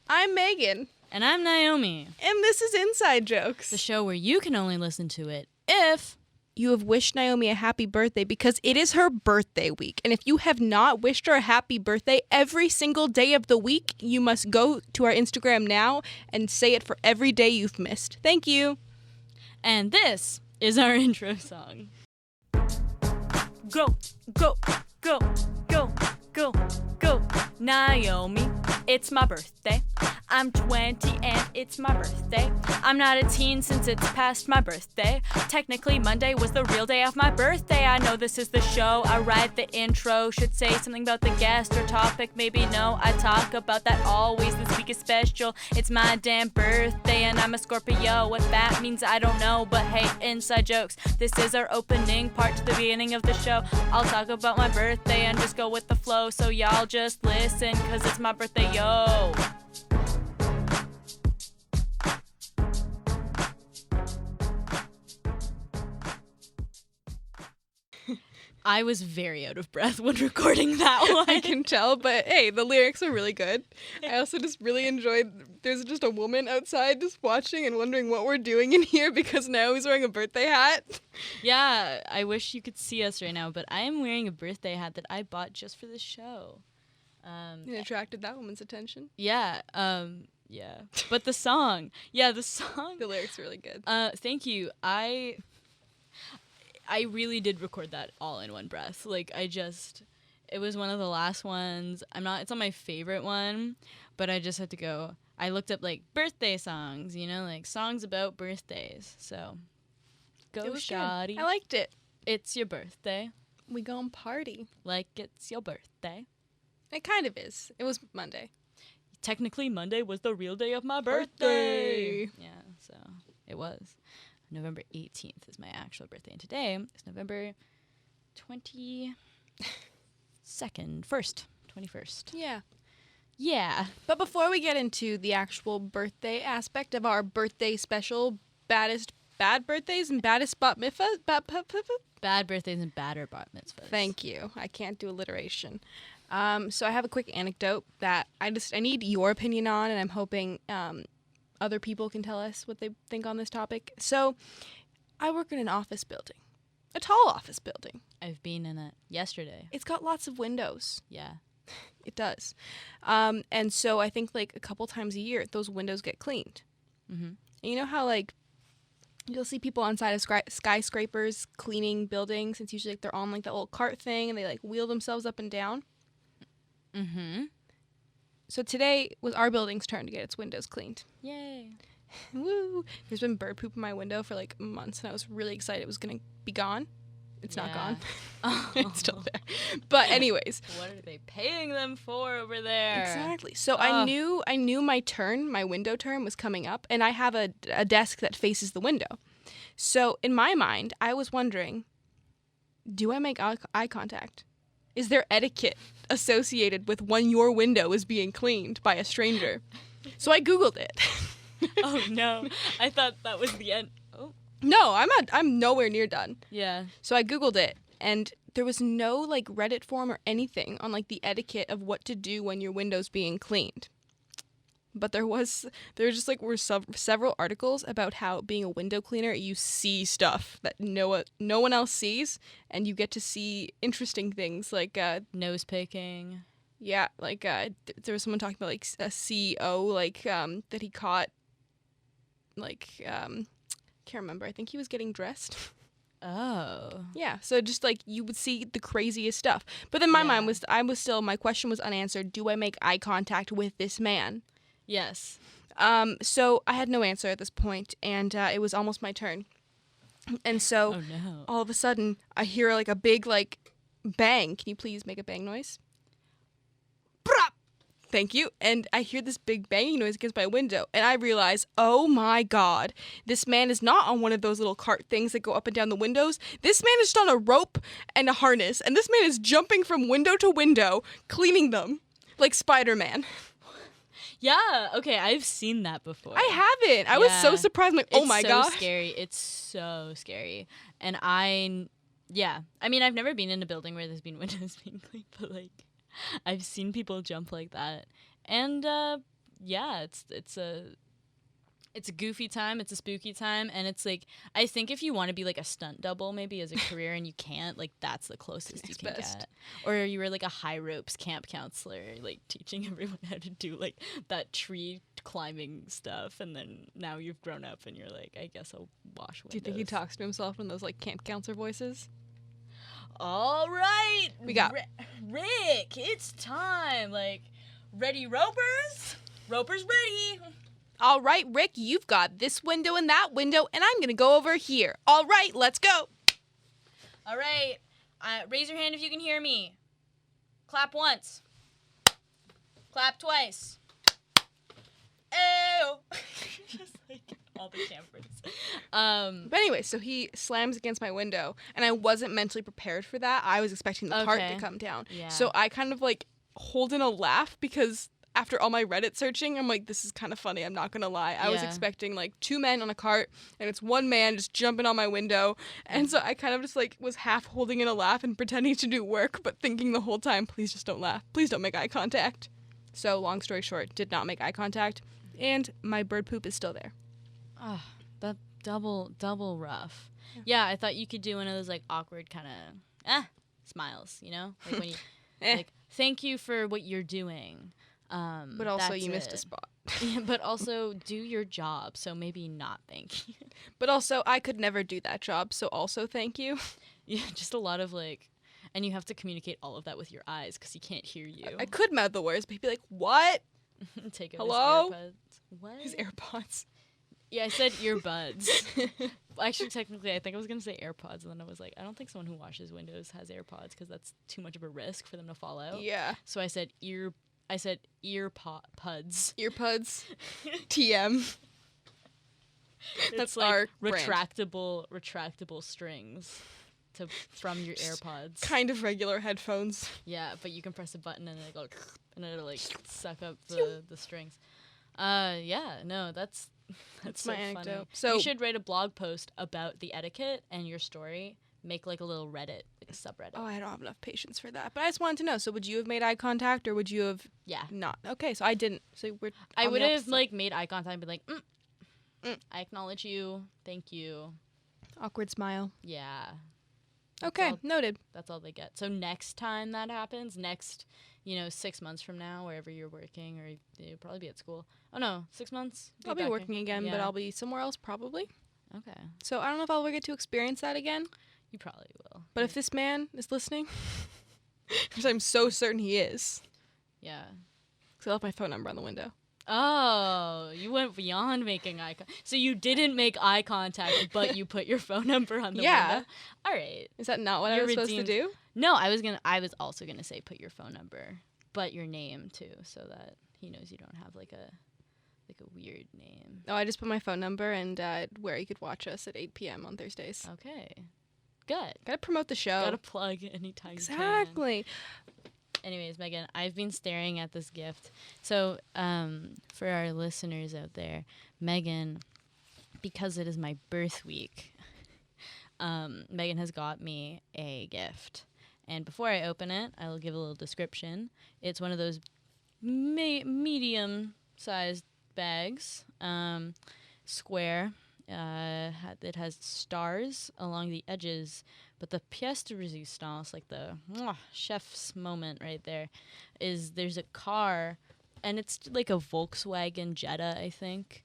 I'm Megan. And I'm Naomi. And this is Inside Jokes. The show where you can only listen to it if you have wished Naomi a happy birthday, because it is her birthday week. And if you have not wished her a happy birthday every single day of the week, you must go to our Instagram now and say it for every day you've missed. Thank you. And this is our intro song. Go, go, go, go, go, go. Naomi, it's my birthday. I'm 20 and it's my birthday. I'm not a teen since it's past my birthday. Technically, Monday was the real day of my birthday. I know this is the show. I write the intro. Should say something about the guest or topic. Maybe no, I talk about that always. This week is special. It's my damn birthday and I'm a Scorpio. What that means, I don't know. But hey, inside jokes. This is our opening part to the beginning of the show. I'll talk about my birthday and just go with the flow. So y'all just listen, cause it's my birthday, yo. I was very out of breath when recording that one. I can tell, but hey, the lyrics are really good. I also just really enjoyed, there's just a woman outside just watching and wondering what we're doing in here because Naomi's wearing a birthday hat. Yeah, I wish you could see us right now, but I am wearing a birthday hat that I bought just for this show. It attracted that woman's attention. Yeah, yeah. But the song, the lyrics are really good. Thank you. I really did record that all in one breath. Like, it was one of the last ones. It's not my favorite one, but I just had to go. I looked up, like, birthday songs, like songs about birthdays. So, go shoddy. I liked it. It's your birthday. We gon' party. Like it's your birthday. It kind of is. It was Monday. Technically, Monday was the real day of my birthday. Yeah, so it was. November 18th is my actual birthday, and today is November 21st. Yeah. Yeah. But before we get into the actual birthday aspect of our birthday special, bad birthdays and baddest bat mitzvahs? Bad birthdays and badder bat mitzvahs. Thank you. I can't do alliteration. So I have a quick anecdote that I need your opinion on, and I'm hoping other people can tell us what they think on this topic. So I work in an office building, a tall office building. I've been in it yesterday. It's got lots of windows. Yeah. It does. And so I think like a couple times a year, those windows get cleaned. Mm-hmm. And you know how like you'll see people on side of skyscrapers cleaning buildings. It's usually like they're on like that little cart thing and they like wheel themselves up and down. Mm-hmm. So today was our building's turn to get its windows cleaned. Yay. Woo. There's been bird poop in my window for like months, and I was really excited it was going to be gone. It's not gone. Oh. It's still there. But anyways. What are they paying them for over there? Exactly. So I knew my window turn was coming up, and I have a desk that faces the window. So in my mind, I was wondering, do I make eye contact? Is there etiquette associated with when your window is being cleaned by a stranger? So I Googled it. Oh, no. I thought that was the end. Oh. No, I'm nowhere near done. Yeah. So I Googled it, and there was no, like, Reddit forum or anything on, like, the etiquette of what to do when your window's being cleaned. But there were several articles about how being a window cleaner, you see stuff that no one else sees, and you get to see interesting things like nose picking. Yeah, like there was someone talking about like a CEO like that he caught. Like can't remember. I think he was getting dressed. Oh. Yeah, so just like you would see the craziest stuff. But then my mind was my question was unanswered. Do I make eye contact with this man? Yes. So I had no answer at this point, and it was almost my turn. And so oh, no. All of a sudden, I hear like a big like bang. Can you please make a bang noise? Brap! Thank you. And I hear this big banging noise against my window, and I realize, oh my God, this man is not on one of those little cart things that go up and down the windows. This man is just on a rope and a harness, and this man is jumping from window to window, cleaning them like Spider-Man. Yeah, okay, I've seen that before. I haven't. I was so surprised. I'm like, oh my God. It's so scary. It's so scary. And I mean, I've never been in a building where there's been windows being cleaned, but like, I've seen people jump like that. And yeah, it's a goofy time, it's a spooky time, and it's like, I think if you want to be like a stunt double maybe as a career and you can't, like that's the closest you can get. Or you were like a high ropes camp counselor, like teaching everyone how to do like that tree climbing stuff, and then now you've grown up and you're like, I guess I'll wash windows. Do you think he talks to himself in those like camp counselor voices? All right, we got Rick, it's time. Like, ready, ropers? Ropers ready. All right, Rick, you've got this window and that window, and I'm going to go over here. All right, let's go. All right. Raise your hand if you can hear me. Clap once. Clap twice. Ew. Just like all the campers. But anyway, so he slams against my window, and I wasn't mentally prepared for that. I was expecting the cart to come down. Yeah. So I kind of like hold in a laugh because after all my Reddit searching, I'm like, this is kind of funny. I'm not going to lie. I was expecting like 2 men on a cart and it's 1 man just jumping on my window. And so I kind of just like was half holding in a laugh and pretending to do work, but thinking the whole time, please just don't laugh. Please don't make eye contact. So long story short, did not make eye contact. And my bird poop is still there. Oh, that double rough. Yeah, I thought you could do one of those like awkward kind of smiles, you know? Like when you like, thank you for what you're doing. But also you missed a spot. Yeah, but also do your job, so maybe not thank you. But also I could never do that job, so also thank you. Yeah, just a lot of like, and you have to communicate all of that with your eyes because he can't hear you. I could mouth the words, but he'd be like, what? Take out Hello? his AirPods. What? His AirPods. Yeah, I said earbuds. Actually, technically, I think I was going to say AirPods, and then I was like, I don't think someone who washes windows has AirPods because that's too much of a risk for them to fall out. Yeah. So I said earpods. Earpods. TM. That's like our retractable strings from your AirPods. Kind of regular headphones. Yeah, but you can press a button and they go and it'll like suck up the strings. Yeah, no, that's my so anecdote. funny. So you should write a blog post about the etiquette and your story. Make like a little Reddit, like a subreddit. Oh, I don't have enough patience for that. But I just wanted to know. So would you have made eye contact or would you have not? Okay, so I didn't. So I would have like made eye contact and be like, I acknowledge you. Thank you. Awkward smile. Yeah. Okay, noted. That's all they get. So next time that happens, 6 months from now, wherever you're working, or you'll probably be at school. Oh no, 6 months? I'll be working again, but I'll be somewhere else probably. Okay. So I don't know if I'll ever get to experience that again. You probably will. But if this man is listening, which I'm so certain he is. Yeah. Because I left my phone number on the window. Oh, you went beyond making eye contact. So you didn't make eye contact, but you put your phone number on the window? All right. Is that not what I was supposed to do? No, I was also going to say put your phone number, but your name too, so that he knows you don't have like a weird name. Oh, I just put my phone number and where you could watch us at 8 p.m. on Thursdays. Okay. Good. Gotta promote the show. Gotta plug anytime you can. Exactly. Anyways, Megan, I've been staring at this gift. So, for our listeners out there, Megan, because it is my birth week, Megan has got me a gift. And before I open it, I will give a little description. It's one of those medium-sized bags, square. It has stars along the edges, but the pièce de résistance, like the chef's moment right there, is there's a car, and it's like a Volkswagen Jetta, I think,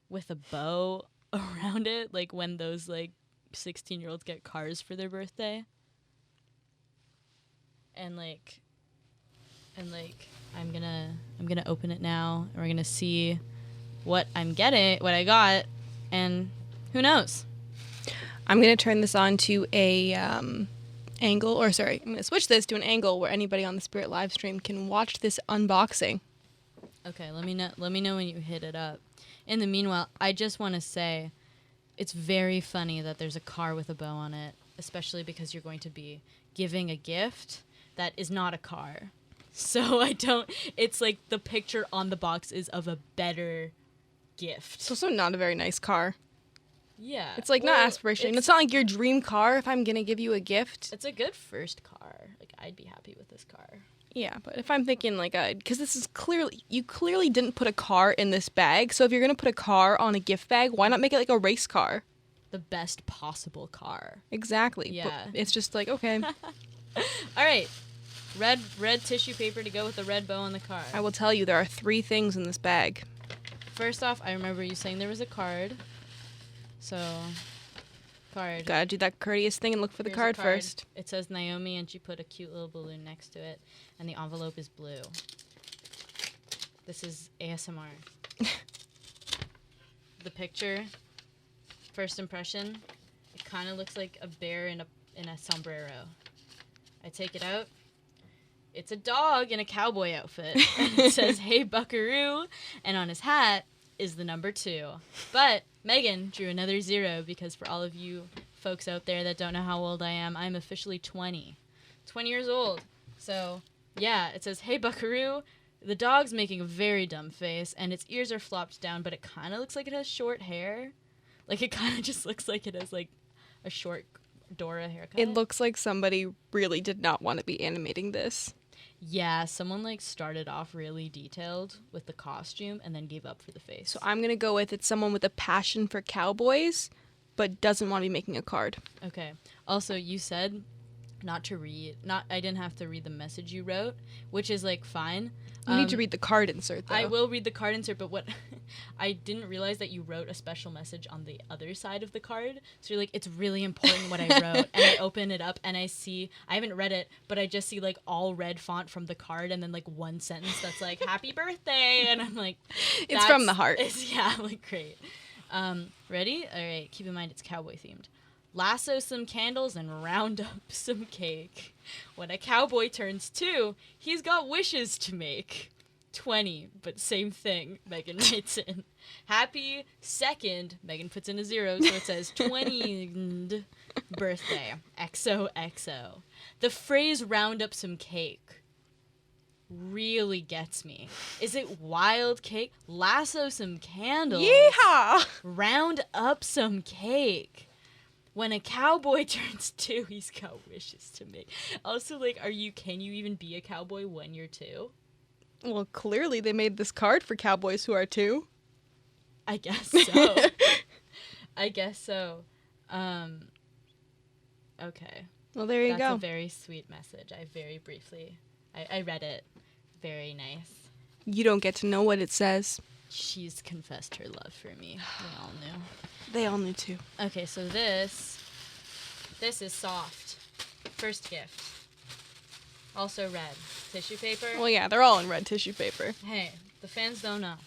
with a bow around it, like when those like 16-year-olds get cars for their birthday. And I'm gonna open it now, and we're gonna see what I got, and who knows? I'm going to turn this on to a angle, I'm going to switch this to an angle where anybody on the Spirit live stream can watch this unboxing. Okay, let me know when you hit it up. In the meanwhile, I just want to say it's very funny that there's a car with a bow on it, especially because you're going to be giving a gift that is not a car. So it's like the picture on the box is of a better gift. It's also not a very nice car. Yeah. It's like not aspirational. It's not like your dream car if I'm going to give you a gift. It's a good first car. Like, I'd be happy with this car. Yeah, but if I'm thinking like because this is you clearly didn't put a car in this bag. So if you're gonna put a car on a gift bag, why not make it like a race car? The best possible car. Exactly. Yeah. But it's just like, okay. All right. Red tissue paper to go with the red bow on the card. I will tell you, there are 3 things in this bag. First off, I remember you saying there was a card. So, card. Gotta do that courteous thing and look for the Here's card a first. It says Naomi, and she put a cute little balloon next to it, and the envelope is blue. This is ASMR. The picture, first impression, it kind of looks like a bear in a sombrero. I take it out. It's a dog in a cowboy outfit. And it says, "Hey, Buckaroo," and on his hat is the number 2. But Megan drew another 0 because for all of you folks out there that don't know how old I am, I'm officially 20. 20 years old. So, yeah, it says, "Hey, Buckaroo." The dog's making a very dumb face, and its ears are flopped down, but it kind of looks like it has short hair. Like, it kind of just looks like it has, like, a short Dora haircut. It looks like somebody really did not want to be animating this. Yeah, someone, like, started off really detailed with the costume and then gave up for the face. So I'm going to go with it's someone with a passion for cowboys, but doesn't want to be making a card. Okay. Also, you said I didn't have to read the message you wrote, which is, like, fine. You need to read the card insert, though. I will read the card insert, but what I didn't realize that you wrote a special message on the other side of the card. So you're like, it's really important what I wrote. And I open it up and I haven't read it, but I just see like all red font from the card and then like one sentence that's like, "Happy birthday." And I'm like, It's from the heart. Yeah, like great. Ready? All right. Keep in mind it's cowboy themed. Lasso some candles and round up some cake. When a cowboy turns 2, he's got wishes to make. 20, but same thing, Megan writes in. Happy 2nd, Megan puts in a 0, so it says 20th birthday. XOXO. The phrase "round up some cake" really gets me. Is it wild cake? Lasso some candles. Yeehaw! Round up some cake. When a cowboy turns 2, he's got wishes to make. Also, like, can you even be a cowboy when you're 2? Well, clearly they made this card for cowboys who are 2. I guess so. I guess so. Okay. Well, there you That's go. a very sweet message. I read it. Very nice. You don't get to know what it says. She's confessed her love for me. We all knew. They all knew too. Okay, so this is soft. First gift. Also red. Tissue paper. Well, yeah, they're all in red tissue paper. Hey, the fans don't know.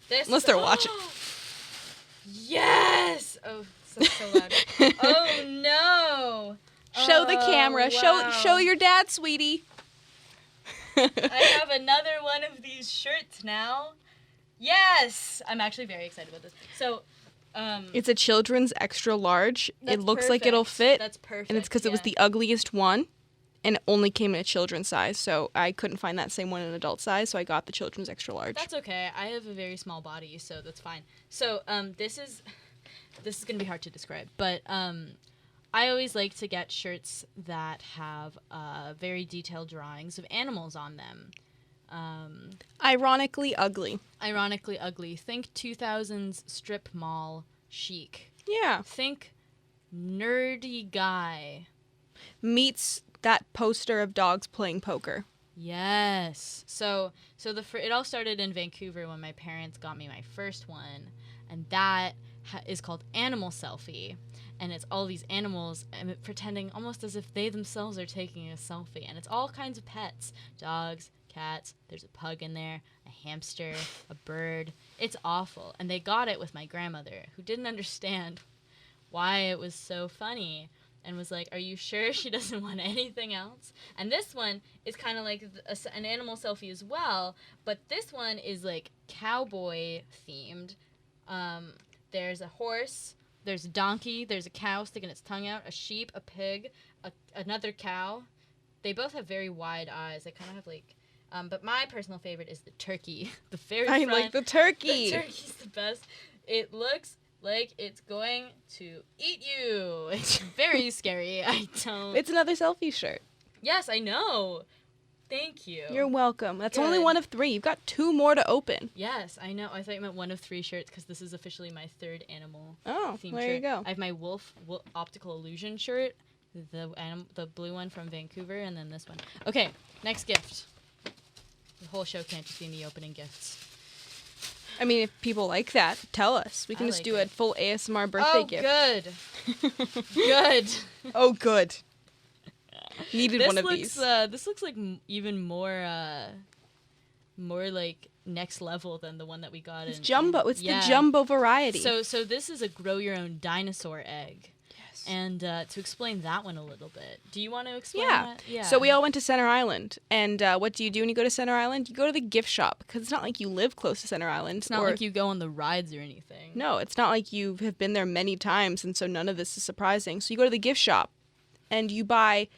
This Unless they're watching. Yes! Oh, so loud. Oh, no! Show the camera. Wow. Show your dad, sweetie. I have another one of these shirts now. Yes! I'm actually very excited about this. So, it's a children's extra large. It that's looks like it'll fit. That's perfect. And it's because it was the ugliest one. And it only came in a children's size. So I couldn't find that same one in adult size. So I got the children's extra large. That's okay. I have a very small body, so that's fine. So, this is going to be hard to describe. But, I always like to get shirts that have very detailed drawings of animals on them. Ironically ugly. Ironically ugly. Think 2000s strip mall chic. Yeah. Think nerdy guy. Meets that poster of dogs playing poker. Yes. So it all started in Vancouver when my parents got me my first one, and that is called Animal Selfie. And it's all these animals pretending almost as if they themselves are taking a selfie. And it's all kinds of pets. Dogs, cats, there's a pug in there, a hamster, a bird. It's awful. And they got it with my grandmother, who didn't understand why it was so funny. And was like, "Are you sure she doesn't want anything else?" And this one is kind of like an animal selfie as well. But this one is like cowboy themed. There's a horse. There's a donkey, there's a cow sticking its tongue out, a sheep, a pig, another cow. They both have very wide eyes. They kind of have like, but my personal favorite is the turkey. The very front. I like the turkey. The turkey's the best. It looks like it's going to eat you. It's very scary. It's another selfie shirt. Yes, I know. Thank you. You're welcome. That's only Good. one of 3. You've got 2 more to open. Yes, I know. I thought you meant one of 3 shirts because this is officially my 3rd animal theme There shirt. you go. I have my wolf optical illusion shirt, the blue one from Vancouver, and then this one. Okay, next gift. The whole show can't just be me opening gifts. I mean, if people like that, tell us. We can I just like do it. a full ASMR birthday gift. Good. Good. Oh, good. Needed one of these. This looks like even more like next level than the one that we got. It's jumbo. It's the jumbo variety. So this is a grow your own dinosaur egg. yes. And to explain that one a little bit, do you want to explain Yeah. that? Yeah. So we all went to Center Island, and what do you do when you go to Center Island? You go to the gift shop, because it's not like you live close to Center Island. It's not like you go on the rides or anything. No, it's not like you have been there many times, and so none of this is surprising. So you go to the gift shop, and you buy,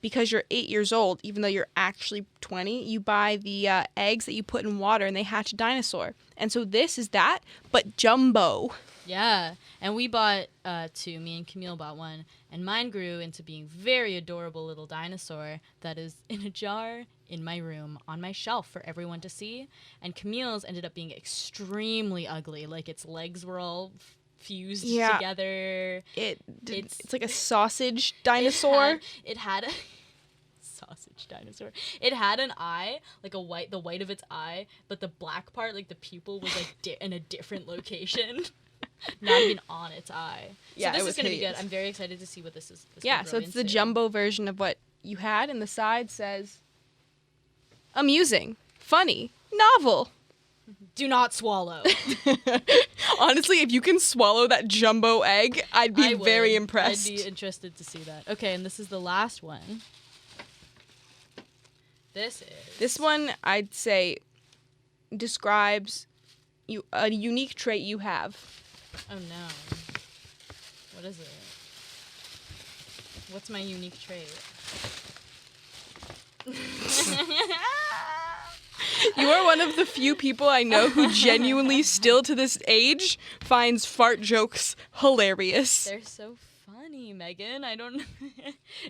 because you're 8 years old, even though you're actually 20, you buy the eggs that you put in water, and they hatch a dinosaur. And so this is that, but jumbo. Yeah, and we bought 2. Me and Camille bought one, and mine grew into being very adorable little dinosaur that is in a jar in my room on my shelf for everyone to see. And Camille's ended up being extremely ugly, like its legs were all fused together. It's like a sausage dinosaur. It had a sausage dinosaur. It had an eye, like the white of its eye, but the black part, like the pupil, was like in a different location. Not even on its eye. Yeah, so this it was is going to be hideous. good. I'm very excited to see what this is. Yeah, so it's the jumbo version of what you had, and the side says amusing, funny, novel. Do not swallow. Honestly, if you can swallow that jumbo egg, I'd be very impressed. I'd be interested to see that. Okay, and this is the last one. This one, I'd say, describes a unique trait you have. Oh no. What is it? What's my unique trait? You are one of the few people I know who genuinely, still to this age, finds fart jokes hilarious. They're so funny, Megan. I don't.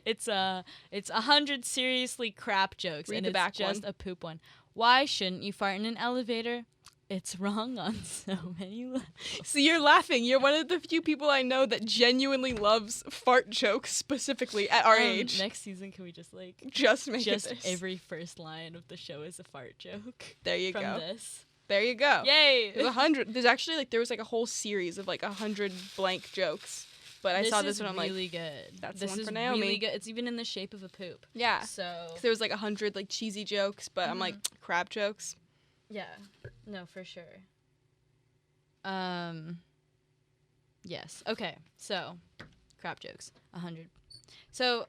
It's 100 seriously crap jokes, Read and the it's back just one. a poop one. Why shouldn't you fart in an elevator? It's wrong on so many levels. So you're laughing. You're one of the few people I know that genuinely loves fart jokes, specifically at our age. Next season, can we just make Just just this. every first line of the show is a fart joke? There you from go. this. There you go. Yay! There's 100. There's actually there was a whole series of 100 blank jokes. But I saw this one. I'm really like, good. that's this the one is for Naomi. really good. It's even in the shape of a poop. yeah. So 'Cause there was 100 cheesy jokes, but I'm like crab jokes. yeah, no, for sure. Yes. Okay. So, crap jokes. 100. So,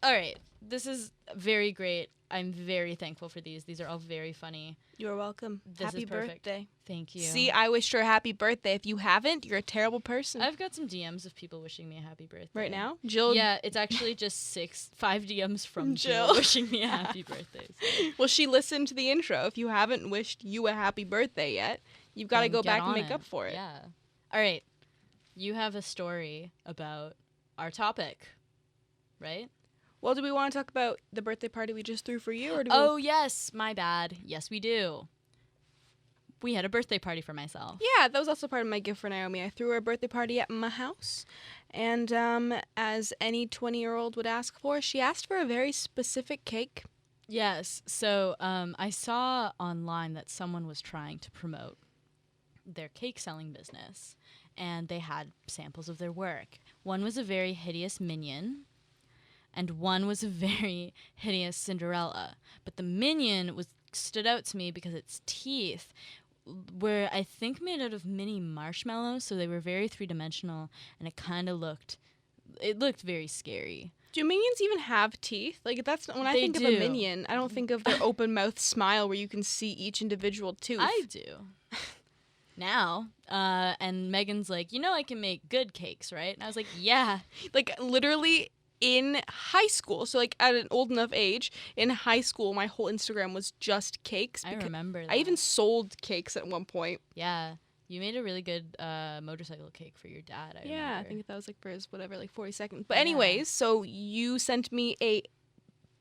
all right. This is very great. I'm very thankful for these. These are all very funny. You're welcome. This Happy is perfect. birthday. Thank you. See, I wished her a happy birthday. If you haven't, you're a terrible person. I've got some DMs of people wishing me a happy birthday. Right now? Jill. Yeah, it's actually just 5 DMs from Jill. Jill wishing me a happy birthday. So Well, she listened to the intro. If you haven't wished you a happy birthday yet, you've got to then go get back and on make up for it. Yeah. All right. You have a story about our topic, right? Well, do we want to talk about the birthday party we just threw for you? Or do Oh, yes. My bad. Yes, we do. We had a birthday party for myself. Yeah, that was also part of my gift for Naomi. I threw her a birthday party at my house. And as any 20-year-old would ask for, she asked for a very specific cake. Yes. So I saw online that someone was trying to promote their cake selling business, and they had samples of their work. One was a very hideous minion, and one was a very hideous Cinderella. But the minion stood out to me because its teeth were, I think, made out of mini marshmallows, so they were very three-dimensional, and it looked very scary. Do minions even have teeth? That's when I They think of do. a minion, I don't think of their open mouth smile where you can see each individual tooth. I do. Now, and Megan's like, I can make good cakes, right? And I was like, yeah. Literally in high school. So at an old enough age, in high school, my whole Instagram was just cakes. I remember that. I even sold cakes at one point. Yeah. You made a really good motorcycle cake for your dad, I remember. I think that was for his 40 seconds. But anyways, so you sent me a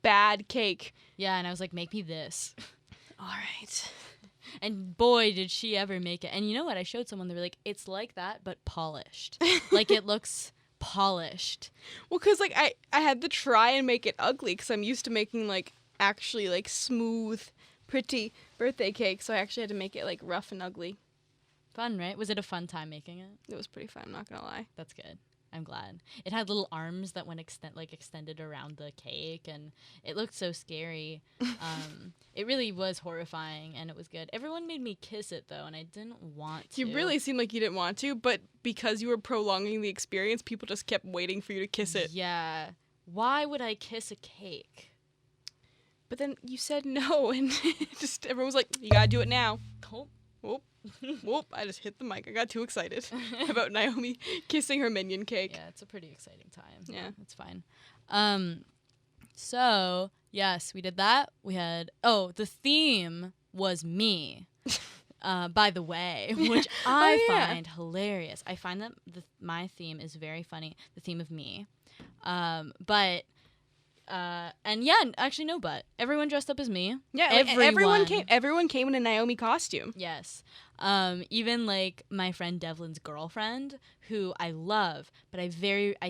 bad cake. Yeah, and I was like, make me this. All right. And boy, did she ever make it. And you know what? I showed someone, they were like, it's like that, but polished. Like, it looks polished. Well, because, like, I had to try and make it ugly because I'm used to making, like, actually, like, smooth, pretty birthday cake. So I actually had to make it, like, rough and ugly. Fun, right? Was it a fun time making it? It was pretty fun, I'm not going to lie. That's good. I'm glad. It had little arms that went extended around the cake, and it looked so scary. It really was horrifying, and it was good. Everyone made me kiss it, though, and I didn't want to. You really seemed like you didn't want to, but because you were prolonging the experience, people just kept waiting for you to kiss it. Yeah. Why would I kiss a cake? But then you said no, and just everyone was like, you gotta do it now. Oh. Whoop. Whoop, I just hit the mic. I got too excited about Naomi kissing her minion cake. Yeah, it's a pretty exciting time. Yeah. It's fine. So, yes, we did that. We had, the theme was me, by the way, which I find hilarious. I find that my theme is very funny, the theme of me. But everyone dressed up as me. Yeah, everyone came in a Naomi costume. Yes. Even like my friend Devlin's girlfriend, who I love, but I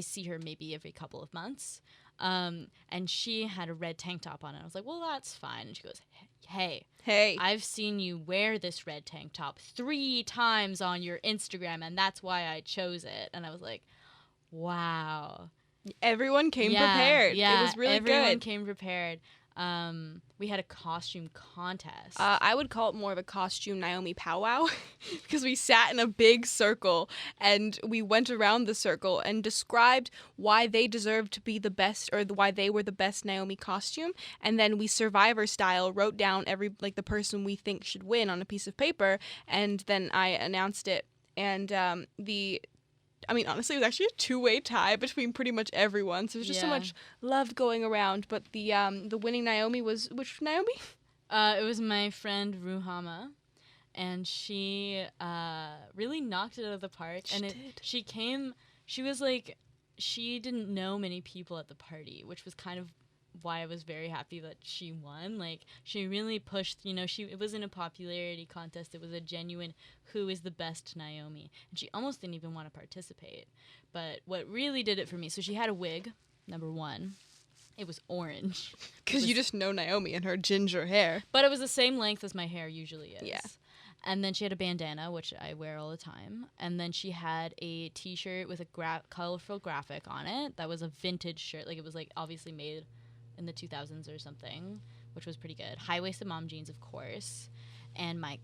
see her maybe every couple of months. And she had a red tank top on, and I was like, well, that's fine. And she goes, hey, I've seen you wear this red tank top 3 times on your Instagram, and that's why I chose it. And I was like, wow. Everyone came prepared. Yeah, it was really good. Everyone came prepared. We had a costume contest. I would call it more of a costume Naomi powwow because we sat in a big circle and we went around the circle and described why they deserved to be the best or why they were the best Naomi costume. And then we Survivor style wrote down the person we think should win on a piece of paper. And then I announced it. And honestly, it was actually a 2-way tie between pretty much everyone. So there's just so much love going around. But the winning Naomi was which Naomi? It was my friend Ruhama, and she really knocked it out of the park. She came. She was like, she didn't know many people at the party, which was kind of why I was very happy that she won. Like, she really pushed, it wasn't a popularity contest. It was a genuine who is the best Naomi. And she almost didn't even want to participate. But what really did it for me, so she had a wig, number 1. It was orange. Because you just know Naomi and her ginger hair. But it was the same length as my hair usually is. Yeah. And then she had a bandana, which I wear all the time. And then she had a T-shirt with a colorful graphic on it. That was a vintage shirt. Like, it was, like, obviously made in the 2000s or something, which was pretty good. High-waisted mom jeans, of course, and La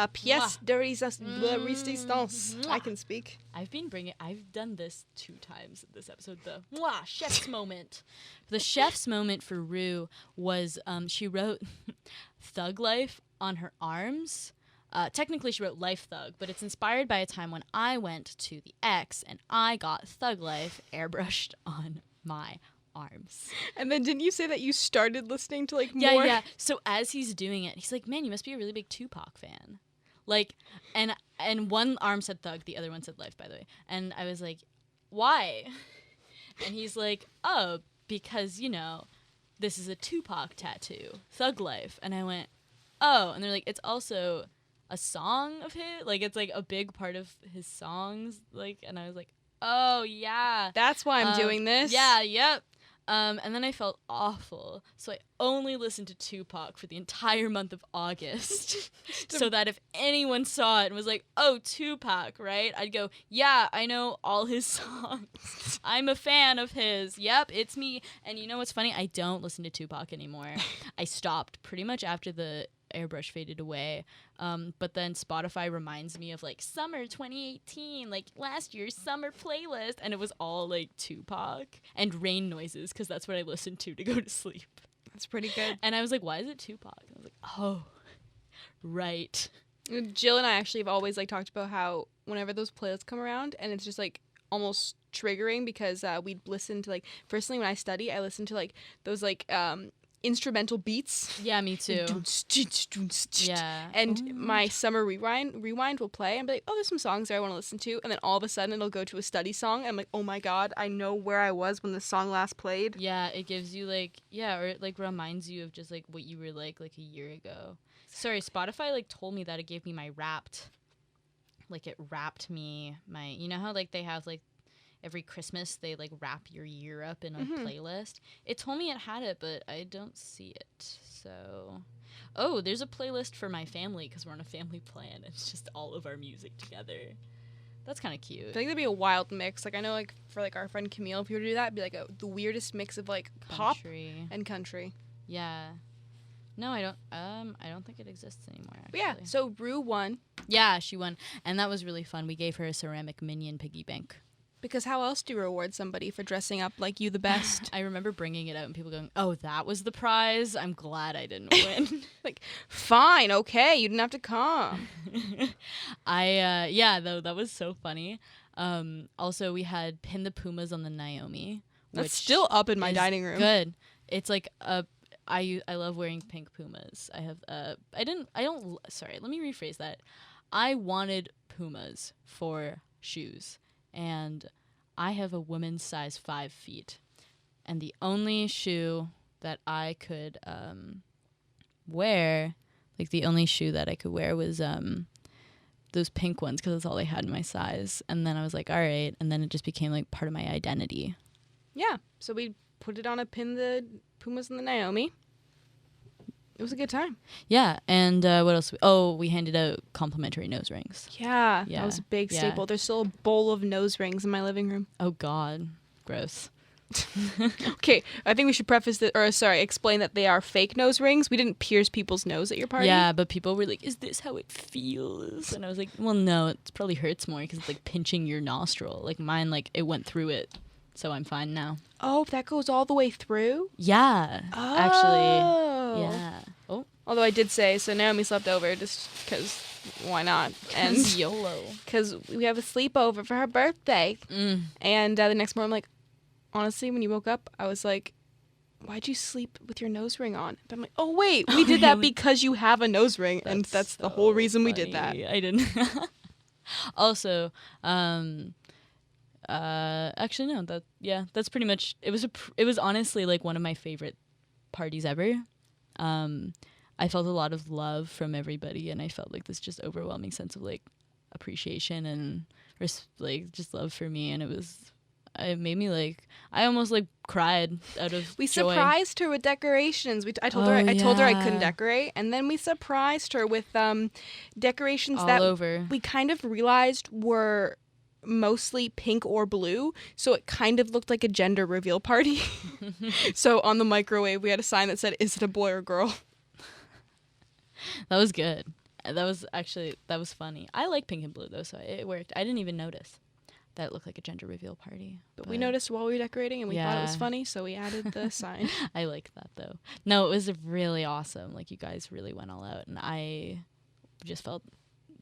pièce de résistance. I can speak. I've done this 2 times in this episode. The chef's moment. The chef's moment for Rue was she wrote Thug Life on her arms. Technically, she wrote Life Thug, but it's inspired by a time when I went to the X and I got Thug Life airbrushed on my arms. And then didn't you say that you started listening to more? Yeah. So as he's doing it, he's like, man, you must be a really big Tupac fan. Like, and one arm said Thug, the other one said Life, by the way. And I was like, why? And he's like, oh, because, this is a Tupac tattoo, Thug Life. And I went, oh. And they're like, it's also a song of his. Like, it's like a big part of his songs. Like, and I was like, oh, yeah. That's why I'm doing this. Yeah, yep. And then I felt awful, so I only listened to Tupac for the entire month of August, so that if anyone saw it and was like, oh, Tupac, right? I'd go, yeah, I know all his songs. I'm a fan of his. Yep, it's me. And you know what's funny? I don't listen to Tupac anymore. I stopped pretty much after the airbrush faded away. But then Spotify reminds me of like summer 2018, like last year's summer playlist, and it was all like Tupac and rain noises because that's what I listened to go to sleep. That's pretty good. And I was like, why is it Tupac? And I was like, oh, right. Jill and I actually have always like talked about how whenever those playlists come around and it's just like almost triggering because we'd listen to like, personally when I study, I listen to like those like instrumental beats. Yeah, me too. Yeah. And my summer rewind will play and be like, oh, there's some songs there I want to listen to. And then all of a sudden it'll go to a study song. And I'm like, oh my God, I know where I was when the song last played. Yeah, it gives you like, yeah, or it like reminds you of just like what you were like a year ago. Sorry, Spotify like told me that it gave me my Wrapped. Like it wrapped me my, you know how like they have like every Christmas they like wrap your year up in a playlist. It told me it had it, but I don't see it. So, oh, there's a playlist for my family because we're on a family plan. It's just all of our music together. That's kind of cute. I think that'd be a wild mix. Like I know, like for like our friend Camille, if you were to do that, it'd be like the weirdest mix of like Country. pop and country. Yeah. No, I don't think it exists anymore, actually. But yeah, so Rue won. Yeah, she won. And that was really fun. We gave her a ceramic minion piggy bank. Because how else do you reward somebody for dressing up like you the best? I remember bringing it out and people going, oh, that was the prize? I'm glad I didn't win. Like, fine, okay, you didn't have to come. Yeah, though, that was so funny. Also, we had Pin the Pumas on the Naomi. That's still up in my dining room. Good. It's like I love wearing pink Pumas. I have sorry, let me rephrase that. I wanted Pumas for shoes, and I have a woman's size 5 feet, and the only shoe that I could wear, like the only shoe that I could wear was those pink ones because that's all they had in my size. And then I was like, all right, and then it just became like part of my identity. Yeah, so we put it on a Pin the Pumas and the Naomi. It was a good time. Yeah, and what else? We handed out complimentary nose rings. Yeah, that was a big staple. There's still a bowl of nose rings in my living room. Oh, God. Gross. Okay, I think we should explain that they are fake nose rings. We didn't pierce people's nose at your party. Yeah, but people were like, is this how it feels? And I was like, well, no, it probably hurts more because it's like pinching your nostril. Like mine, like it went through it. So I'm fine now. Oh, that goes all the way through? Yeah. Oh. Actually. Yeah. Oh. Although I did say, so Naomi slept over just because why not? And YOLO. Because we have a sleepover for her birthday. And the next morning, I'm like, honestly, when you woke up, I was like, why'd you sleep with your nose ring on? But I'm like, oh, wait, we did that because you have a nose ring. And that's the whole reason we did that. I didn't. Also, actually no, that's pretty much it was honestly like one of my favorite parties ever. I felt a lot of love from everybody, and I felt like this just overwhelming sense of like appreciation and just love for me, and it made me like I almost like cried out of We joy. surprised her with decorations. I told her I couldn't decorate, and then we surprised her with decorations all that over. We kind of realized were mostly pink or blue, so it kind of looked like a gender reveal party. So on the microwave we had a sign that said, is it a boy or girl? That was good. That was funny. I like pink and blue though, so it worked. I didn't even notice that it looked like a gender reveal party. But we noticed while we were decorating, and we thought it was funny, so we added the sign. I liked that though. No, it was really awesome. Like you guys really went all out, and I just felt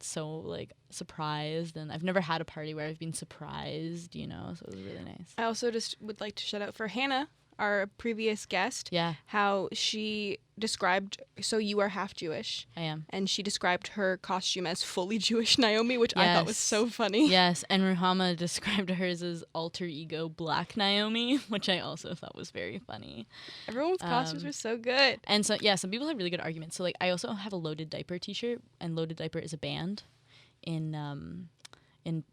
so like surprised, and I've never had a party where I've been surprised, you know, so it was really nice. I also just would like to shout out for Hannah, our previous guest, how she described, so you are half Jewish. I am. And she described her costume as fully Jewish Naomi, which I thought was so funny. Yes, and Ruhama described hers as alter ego Black Naomi, which I also thought was very funny. Everyone's costumes were so good. And so, yeah, some people have really good arguments. So, like, I also have a Loaded Diaper t-shirt, and Loaded Diaper is a band in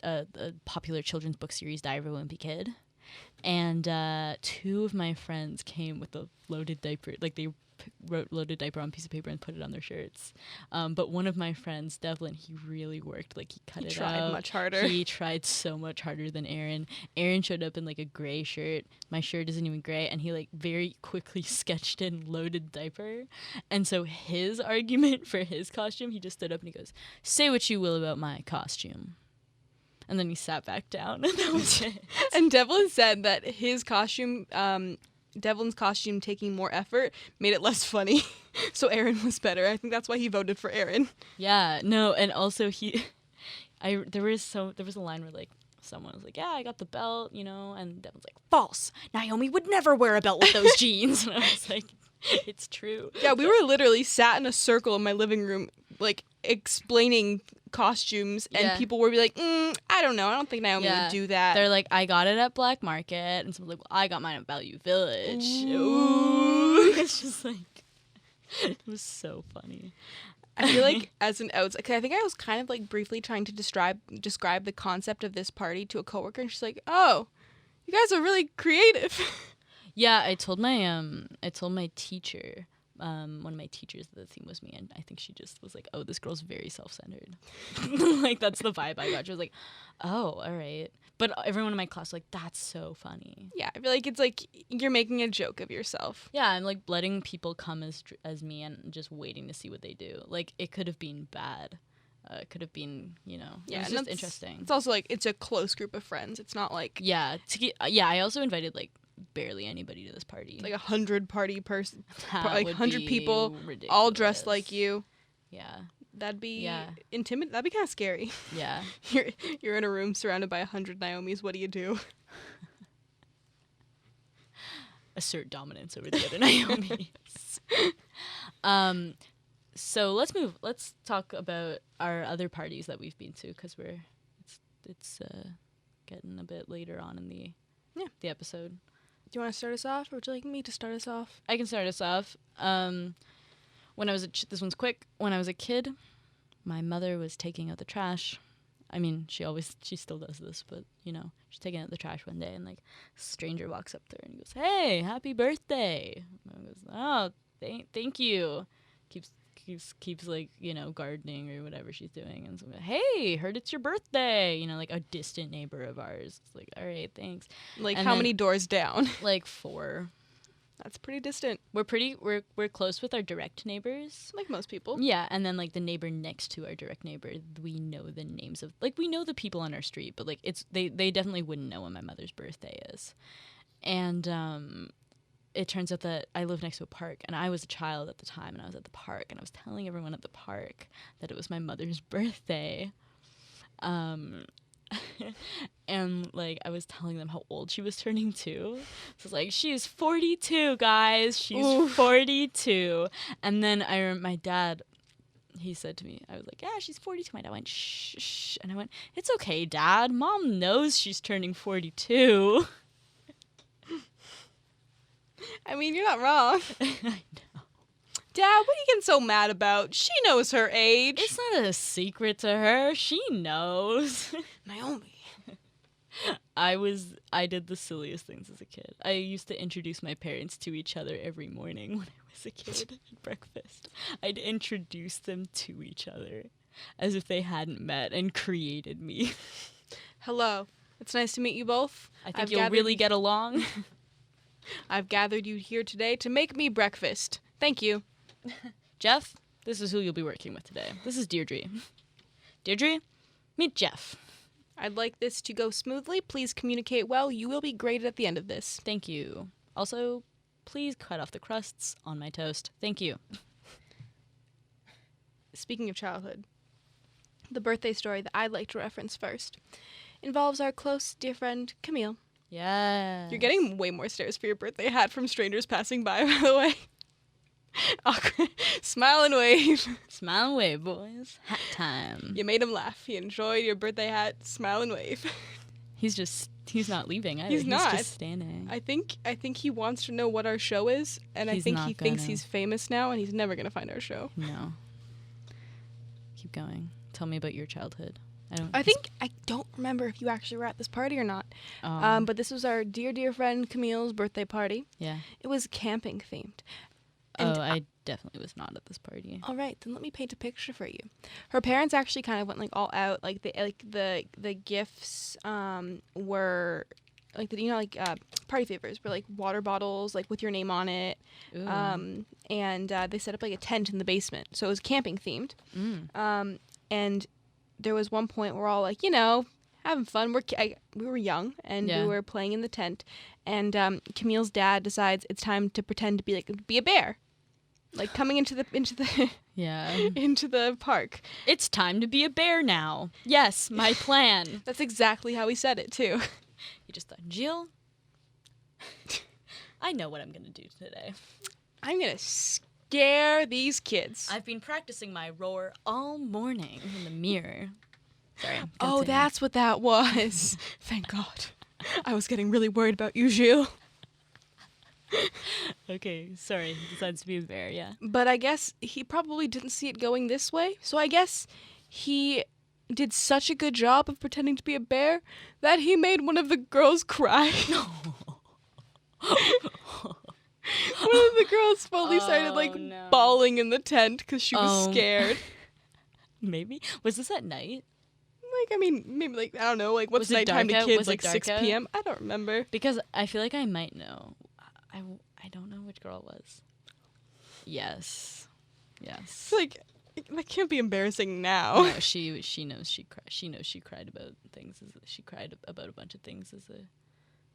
a popular children's book series, Diary of a Wimpy Kid. And 2 of my friends came with a Loaded Diaper, like they wrote Loaded Diaper on a piece of paper and put it on their shirts. But one of my friends, Devlin, he really worked. Like he tried much harder. He tried so much harder than Aaron. Aaron showed up in like a gray shirt. My shirt isn't even gray, and he like very quickly sketched in Loaded Diaper. And so his argument for his costume, he just stood up and he goes, "Say what you will about my costume." And then he sat back down, and that was it. And Devlin said that his costume, Devlin's costume taking more effort made it less funny. So Aaron was better. I think that's why he voted for Aaron. Yeah, no, and also there was a line where like someone was like, "Yeah, I got the belt," you know, and Devlin's like, "False. Naomi would never wear a belt with those jeans." And I was like, It's true. Yeah, we were literally sat in a circle in my living room, like, explaining costumes, and people would be like, I don't know, I don't think Naomi would do that. They're like, I got it at Black Market, and someone's like, well, I got mine at Value Village. Ooh. It's just like, it was so funny. I feel like as an outsider, I think I was kind of like briefly trying to describe the concept of this party to a coworker, and she's like, "Oh, you guys are really creative." Yeah, I told my teacher, one of my teachers, the theme was me, and I think she just was like, "Oh, this girl's very self-centered." Like that's the vibe I got. She was like, "Oh, all right," but everyone in my class was like, "That's so funny." Yeah, I feel like it's like you're making a joke of yourself. Yeah, I'm like letting people come as me and just waiting to see what they do. Like it could have been bad. It could have been, it was just interesting. It's also like it's a close group of friends. It's not like I also invited like barely anybody to this party. Like 100 party person, like 100 be people, ridiculous. all dressed like you. Yeah, that'd be intimidating. That'd be kind of scary. Yeah, you're in a room surrounded by 100 Naomis. What do you do? Assert dominance over the other Naomis. So let's talk about our other parties that we've been to, because it's getting a bit later on in the episode. Do you want to start us off, or would you like me to start us off? I can start us off. When I was this one's quick. When I was a kid, my mother was taking out the trash. I mean, she still does this, but she's taking out the trash one day, and like a stranger walks up to her and goes, "Hey, happy birthday!" And I goes, "Oh, thank you." Keeps like gardening or whatever she's doing, and so I'm like, "Hey, heard it's your birthday," like a distant neighbor of ours. It's like, "All right, thanks." Like, and how many doors down? Like 4. That's pretty distant. We're close with our direct neighbors, like most people. Yeah, and then like the neighbor next to our direct neighbor, we know the names of, like, we know the people on our street, but like they definitely wouldn't know when my mother's birthday is. And it turns out that I live next to a park, and I was a child at the time, and I was at the park, and I was telling everyone at the park that it was my mother's birthday. And like I was telling them how old she was turning too. So it's like, she's 42, guys. She's 42. And then my dad, he said to me, I was like, "Yeah, she's 42. My dad went, "Shh, shh." And I went, "It's okay, Dad. Mom knows she's turning 42. I mean, you're not wrong. I know. Dad, what are you getting so mad about? She knows her age. It's not a secret to her. She knows. Naomi. I did the silliest things as a kid. I used to introduce my parents to each other every morning when I was a kid at breakfast. I'd introduce them to each other as if they hadn't met and created me. Hello. It's nice to meet you both. I think you'll really get along. I've gathered you here today to make me breakfast. Thank you. Jeff, this is who you'll be working with today. This is Deirdre. Deirdre, meet Jeff. I'd like this to go smoothly. Please communicate well. You will be graded at the end of this. Thank you. Also, please cut off the crusts on my toast. Thank you. Speaking of childhood, the birthday story that I'd like to reference first involves our close, dear friend, Camille. Yeah. You're getting way more stares for your birthday hat from strangers passing by the way. Awkward. Smile and wave. Smile and wave, boys. Hat time. You made him laugh. He enjoyed your birthday hat. Smile and wave. He's not leaving either. He's not. He's just standing. I think he wants to know what our show is, and I think he thinks he's famous now, and he's never going to find our show. No. Keep going. Tell me about your childhood. I don't remember if you actually were at this party or not. But this was our dear friend Camille's birthday party. Yeah. It was camping themed. And I definitely was not at this party. All right, then let me paint a picture for you. Her parents actually kind of went like all out. Like the gifts were like party favors were like water bottles like with your name on it. Ooh. And they set up like a tent in the basement, so it was camping themed. And there was one point where we're all like, having fun. We were young, and we were playing in the tent. And Camille's dad decides it's time to pretend to be a bear, like coming into the into the park. It's time to be a bear now. Yes, my plan. That's exactly how he said it too. He just thought, Jill, I know what I'm gonna do today. I'm gonna scare these kids. I've been practicing my roar all morning in the mirror. Sorry. Oh, continue. that's what that was. Thank God. I was getting really worried about you, Gilles. Okay, sorry. He decides to be a bear, yeah. But I guess he probably didn't see it going this way. So I guess he did such a good job of pretending to be a bear that he made one of the girls cry. One of the girls fully started bawling in the tent because she was scared. Maybe? Was this at night? Maybe I don't know, what's Was it nighttime to dark out? kids, Was it dark 6 out? p.m.? I don't remember. Because I feel like I might know. I don't know which girl it was. Yes. It's that can't be embarrassing now. No, she knows she cried. She knows she cried about things. She cried about a bunch of things as a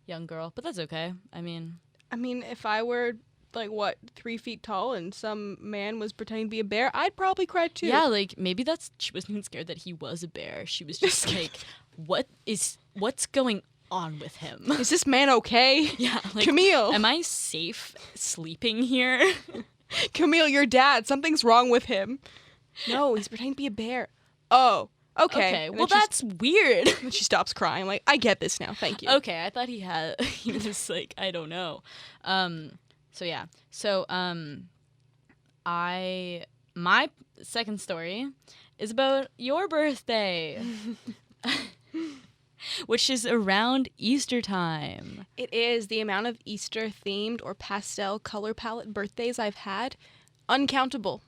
young girl, but that's okay. I mean, if I were 3 feet tall and some man was pretending to be a bear, I'd probably cry too. yeah, maybe she wasn't even scared that he was a bear. She was just what's going on with him? Is this man okay? Yeah, Camille. Am I safe sleeping here? Camille, your dad. Something's wrong with him. No, he's pretending to be a bear. Oh, okay. Okay, And well then that's weird. Then she stops crying. I get this now. Thank you. Okay, I thought he was I don't know. My second story is about your birthday. Which is around Easter time. It is. The amount of Easter-themed or pastel color palette birthdays I've had, uncountable.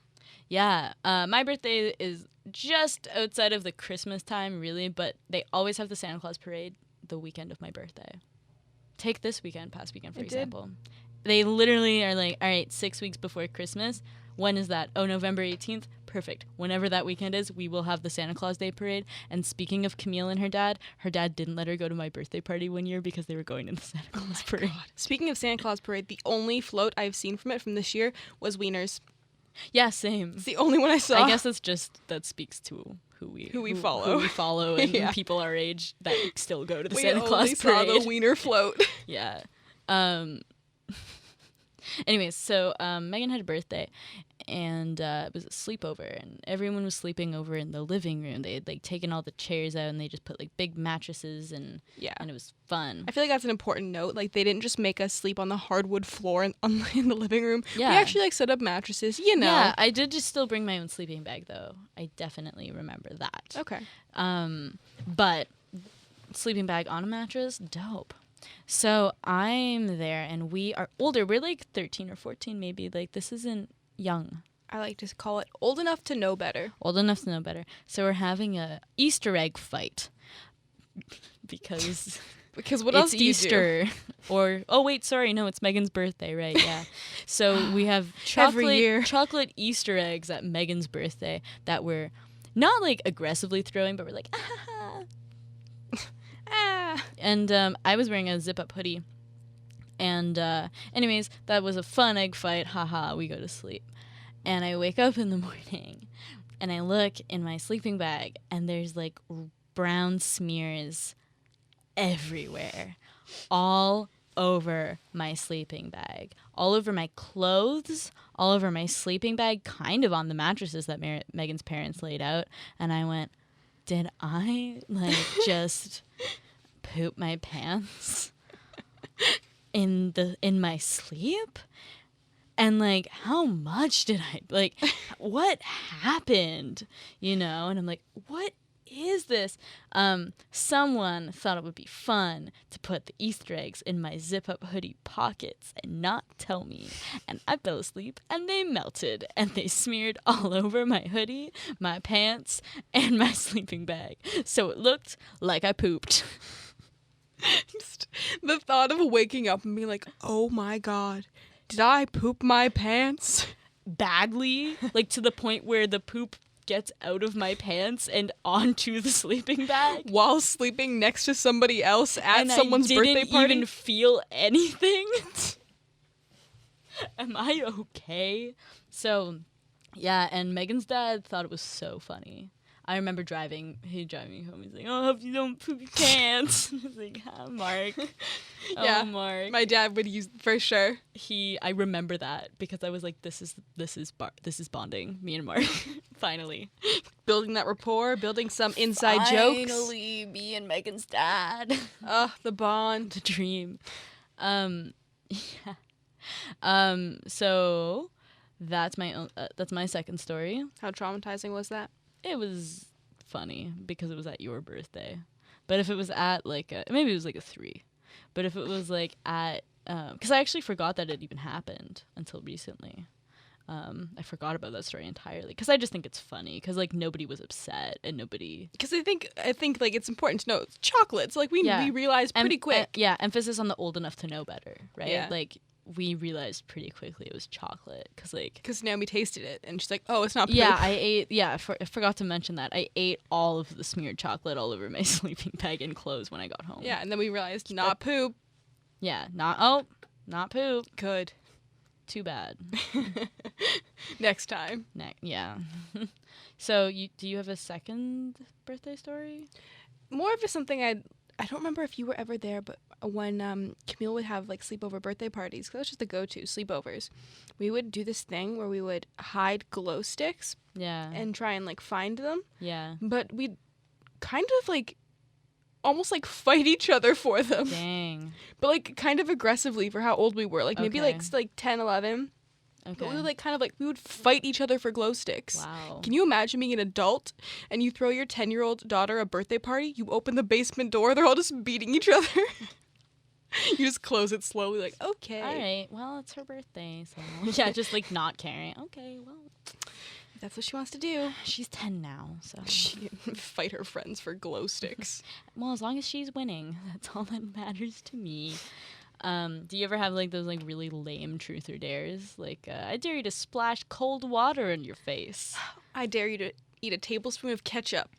Yeah, my birthday is just outside of the Christmas time, really, but they always have the Santa Claus parade the weekend of my birthday. Take this weekend, past weekend, for example. They literally are all right, 6 weeks before Christmas. When is that? Oh, November 18th? Perfect. Whenever that weekend is, we will have the Santa Claus Day parade. And speaking of Camille and her dad didn't let her go to my birthday party one year because they were going to the Santa Claus parade. God. Speaking of Santa Claus parade, the only float I've seen from it from this year was Wieners. Yeah, same. It's the only one I saw. I guess that speaks to who we follow. Who we follow and Yeah. people our age that still go to the we Santa Claus only parade. saw the Wiener float. Yeah. Anyways, so Meghan had a birthday, and it was a sleepover, and everyone was sleeping over in the living room. They had taken all the chairs out, and they just put big mattresses, and it was fun. I feel like that's an important note. They didn't just make us sleep on the hardwood floor in the living room. Yeah. We actually set up mattresses. Yeah, I did just still bring my own sleeping bag though. I definitely remember that. Okay. But sleeping bag on a mattress, dope. So I'm there, and we are older. We're 13 or 14 maybe. This isn't young. I like to call it old enough to know better. Old enough to know better. So we're having a Easter egg fight. Because what else do you Easter. do? Or, oh wait, sorry, no, it's Meghan's birthday, right, yeah. So we have chocolate Easter eggs at Meghan's birthday that we're not aggressively throwing, but we're ah. And I was wearing a zip-up hoodie. And anyways, that was a fun egg fight. Haha, we go to sleep. And I wake up in the morning, and I look in my sleeping bag, and there's brown smears everywhere. All over my sleeping bag. All over my clothes. All over my sleeping bag. Kind of on the mattresses that Meghan's parents laid out. And I went, did I just poop my pants in my sleep? And how much did I what happened? And I'm what is this? Someone thought it would be fun to put the Easter eggs in my zip-up hoodie pockets and not tell me. And I fell asleep, and they melted, and they smeared all over my hoodie, my pants, and my sleeping bag. So it looked like I pooped. Just the thought of waking up and being oh my God, did I poop my pants? Badly, to the point where the poop gets out of my pants and onto the sleeping bag while sleeping next to somebody else at and someone's birthday party. I didn't even feel anything. Am I okay? So, yeah, and Meghan's dad thought it was so funny. I remember he driving me home. He's like, "Oh, I hope you don't poop your pants." I was like, Mark. Yeah, Oh, Mark. my dad would use for sure. I remember that because I was like, this is bonding, me and Mark. Finally. Building that rapport, building some inside jokes. Finally, me and Megan's dad. The bond. The dream. Yeah. So that's my second story. How traumatizing was that? It was funny because it was at your birthday. But if it was at maybe it was like a 3. But if it was like at, because I actually forgot that it even happened until recently. I forgot about that story entirely because I just think it's funny because like nobody was upset and nobody. Because I think like it's important to know it's chocolates. Like we realized pretty quick. Emphasis on the old enough to know better, right? Yeah. Like we realized pretty quickly it was chocolate because Naomi tasted it and she's like, oh, it's not poop. Yeah, I ate. Yeah, I forgot to mention that I ate all of the smeared chocolate all over my sleeping bag and clothes when I got home. Yeah, and then we realized not poop. Yeah, not poop. Good. Too bad. Next time. Yeah. So do you have a second birthday story? More of just something I don't remember if you were ever there, but when Camille would have like sleepover birthday parties, because that was just the go-to sleepovers, we would do this thing where we would hide glow sticks. Yeah. And try and like find them. Yeah. But we'd kind of like almost like fight each other for them. Dang. But like kind of aggressively for how old we were. Like maybe like 10, 11. Okay. But we would like we would fight each other for glow sticks. Wow. Can you imagine being an adult and you throw your 10-year-old daughter a birthday party? You open the basement door, they're all just beating each other. You just close it slowly, like, okay. All right. Well, it's her birthday, so yeah, just like not caring. Okay, well, that's what she wants to do. She's 10 now, so She can fight her friends for glow sticks. well, as long as she's winning, that's all that matters to me. Do you ever have like those like really lame truth or dares? Like, I dare you to splash cold water in your face. I dare you to eat a tablespoon of ketchup.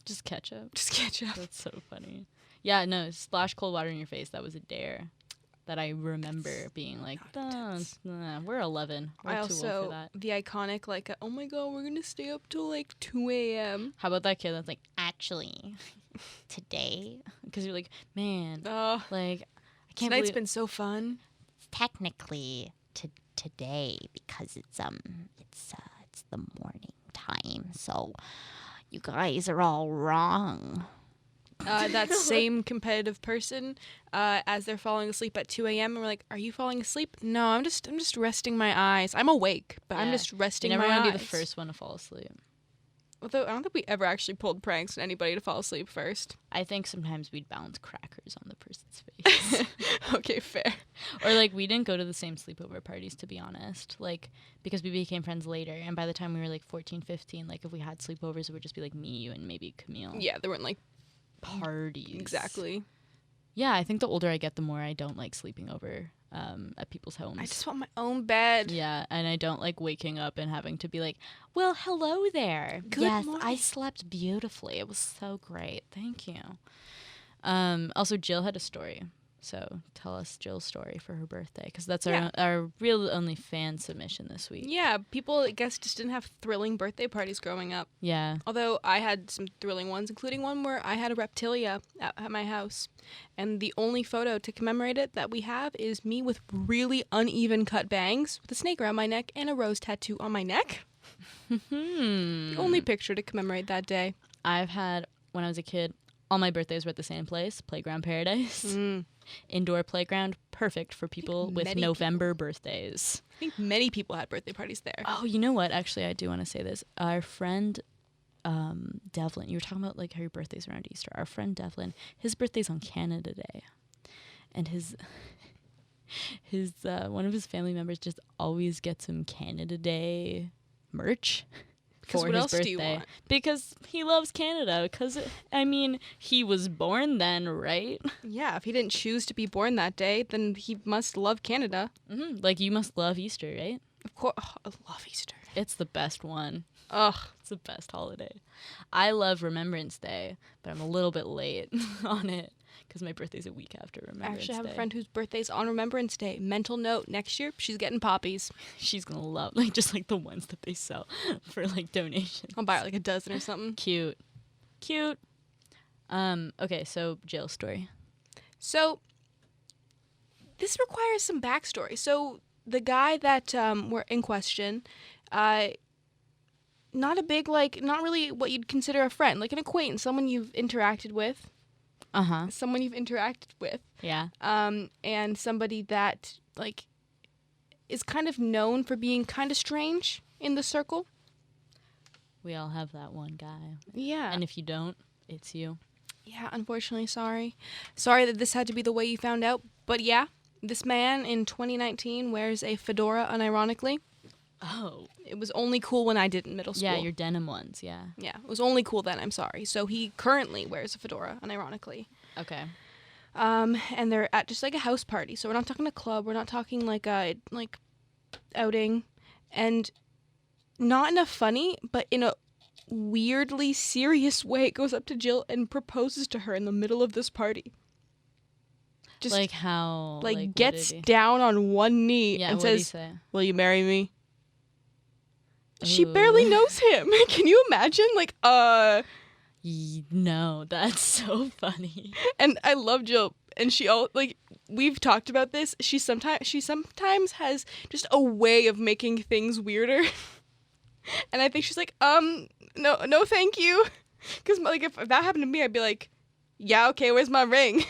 Just ketchup. Just ketchup. That's so funny. Yeah, no, splash cold water in your face. That was a dare that I remember being like, nah, we're 11. We're I too also, old for that. the iconic, like, oh my god, we're gonna stay up till like 2 a.m. How about that kid that's like, actually, today? Because you're like, man, like, I can't Tonight's believe been so fun. Technically today because it's the morning time, so you guys are all wrong. That same competitive person, as they're falling asleep at 2 a.m. and we're like, are you falling asleep? No, I'm just resting my eyes. I'm awake, but I'm just resting my eyes. You never want to be the first one to fall asleep. Although I don't think we ever actually pulled pranks on anybody to fall asleep first. I think sometimes we'd bounce crackers on the person's face. Okay, fair. Or like we didn't go to the same sleepover parties, to be honest, like because we became friends later, and by the time we were like 14, 15, like if we had sleepovers it would just be like me, you, and maybe Camille. Yeah, there weren't like parties. Exactly. Yeah, I think the older I get, the more I don't like sleeping over at people's homes. I just want my own bed. Yeah, and I don't like waking up and having to be like, well, hello there. Good yes, morning. I slept beautifully. It was so great. Thank you. Also, Jill had a story. So tell us Jill's story for her birthday, because that's our real only fan submission this week. Yeah, people, I guess, just didn't have thrilling birthday parties growing up. Yeah. Although I had some thrilling ones, including one where I had a reptilia at my house. And the only photo to commemorate it that we have is me with really uneven cut bangs, with a snake around my neck and a rose tattoo on my neck. The only picture to commemorate that day. I've had, when I was a kid, all my birthdays were at the same place, Playground Paradise. Indoor playground, perfect for people with November birthdays. I think many people had birthday parties there. Oh, you know what? Actually, I do want to say this. Our friend Devlin, you were talking about like how your birthday's around Easter. Our friend Devlin, his birthday's on Canada Day, and his one of his family members just always gets him Canada Day merch. Because for what his else birthday. do you want? Because he loves Canada. Because, I mean, he was born then, right? Yeah, if he didn't choose to be born that day, then he must love Canada. Mm-hmm. Like, you must love Easter, right? Of course. Oh, I love Easter. It's the best one. Ugh. It's the best holiday. I love Remembrance Day, but I'm a little bit late on it. because my birthday's a week after I Remembrance actually have Day. a friend whose birthday's on Remembrance Day. Mental note, next year, she's getting poppies. She's gonna love, like, just like the ones that they sell for like donations. I'll buy her like a dozen or something. Cute. Okay, so Jill story. So, this requires some backstory. So, the guy that were in question, not a big, like, not really what you'd consider a friend, like an acquaintance, someone you've interacted with. Someone you've interacted with. Yeah. And somebody that, like, is kind of known for being kind of strange in the circle. We all have that one guy. Yeah. And if you don't, it's you. Yeah, unfortunately, sorry. Sorry that this had to be the way you found out. But yeah, this man in 2019 wears a fedora unironically. Oh. It was only cool when I did in middle school. Yeah, your denim ones, yeah. Yeah, it was only cool then, I'm sorry. So he currently wears a fedora unironically. Okay. And they're at just like a house party. So we're not talking a club, we're not talking like a outing. And not in a funny, but in a weirdly serious way, goes up to Jill and proposes to her in the middle of this party. Just like how? like what gets did he- down on one knee Yeah, and what did he says, say? "Will you marry me?" She Ooh. barely knows him. Can you imagine? Like, No, that's so funny. and I love Jill, and she all like we've talked about this. She sometimes has just a way of making things weirder, and I think she's like, no, thank you, because like if that happened to me, I'd be like, yeah, okay, where's my ring?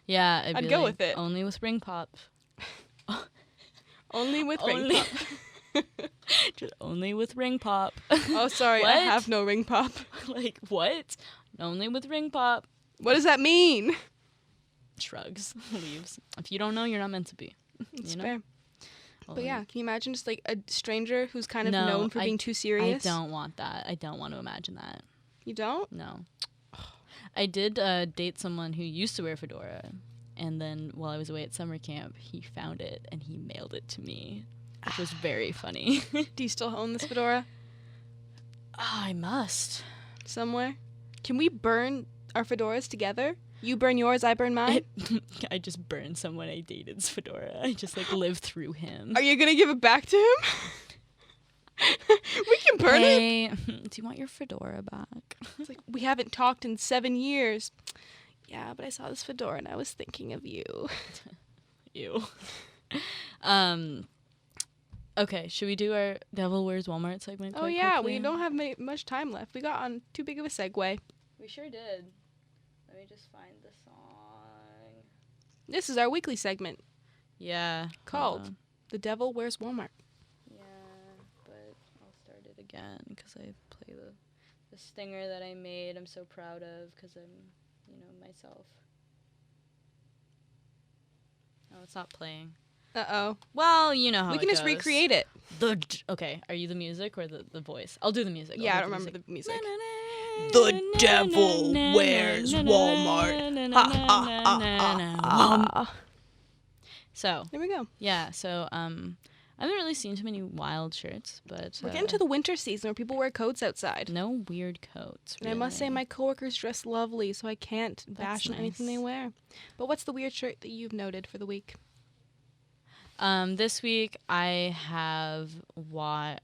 Yeah, I'd go with it. Only with ring pop. Only with ring Only- pop. Just only with ring pop. Oh, sorry, I What? have no ring pop. Like, what? Only with ring pop. What does that mean? Shrugs. Leaves. If you don't know, you're not meant to be. It's You know? fair. Well, But yeah, can you imagine just like a stranger who's kind of No, known for being too serious? I don't want that. I don't want to imagine that. You don't? No. I did date someone who used to wear a fedora, and then while I was away at summer camp, he found it and he mailed it to me, which was very funny. Do you still own this fedora I must. somewhere? Can we burn our fedoras together? You burn yours, I burn mine. I just burned someone I dated's fedora. I just like lived through him. Are you gonna give it back to him? We can burn it. Hey, do you want your fedora back? It's like, we haven't talked in 7 years. Yeah, but I saw this fedora and I was thinking of you. Ew. Okay, should we do our Devil Wears Walmart segment? Oh quite yeah, quickly? we don't have much time left. We got on too big of a segue. We sure did. Let me just find the song. This is our weekly segment Yeah. hold called on. The Devil Wears Walmart. Yeah, but I'll start it again because I play the stinger that I made. I'm so proud of because I'm, myself. Oh, it's not playing. Uh-oh. Well, you know how We it can just goes. recreate it. Okay, are you the music or the voice? I'll do the music. Yeah, I don't remember the music. The devil wears Walmart. So, There we go. yeah, so I haven't really seen too many wild shirts, but We're getting to the winter season where people wear coats outside. no weird coats. And I must say, really. my coworkers dress lovely, so I can't bash on anything they nice. wear. But what's the weird shirt that you've noted for the week? This week I have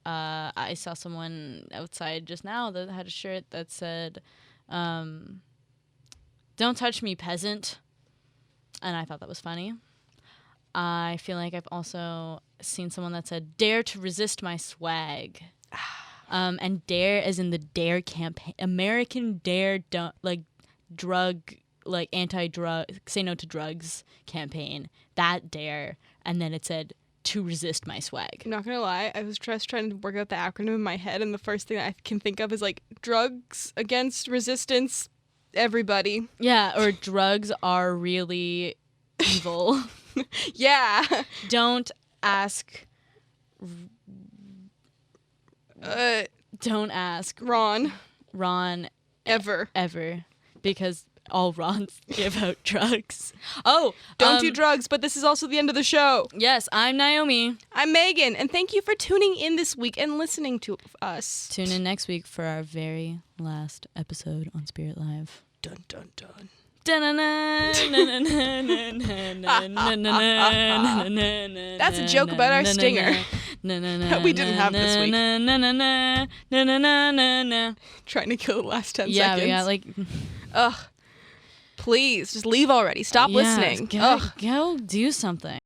I saw someone outside just now that had a shirt that said, "Don't touch me, peasant," and I thought that was funny. I feel like I've also seen someone that said, "Dare to resist my swag," and dare as in the Dare campaign, American Dare, drug, like anti-drug, say no to drugs campaign. That dare. And then it said, to resist my swag. I'm not gonna lie, I was just trying to work out the acronym in my head, and the first thing I can think of is like drugs against resistance, everybody. Yeah, or drugs are really evil. Yeah. Don't ask. Don't ask Ron. Ever. Because all Rons give out drugs. Oh, Don't do drugs, but this is also the end of the show. Yes, I'm Naomi. I'm Megan, and thank you for tuning in this week and listening to us. Tune in next week for our very last episode on Spirit Live. Dun dun dun. That's a joke about our stinger that we didn't have this week. Trying to kill the last 10 Yeah, seconds. we got like. Ugh. Please, just leave already. Stop listening. Ugh. Go do something.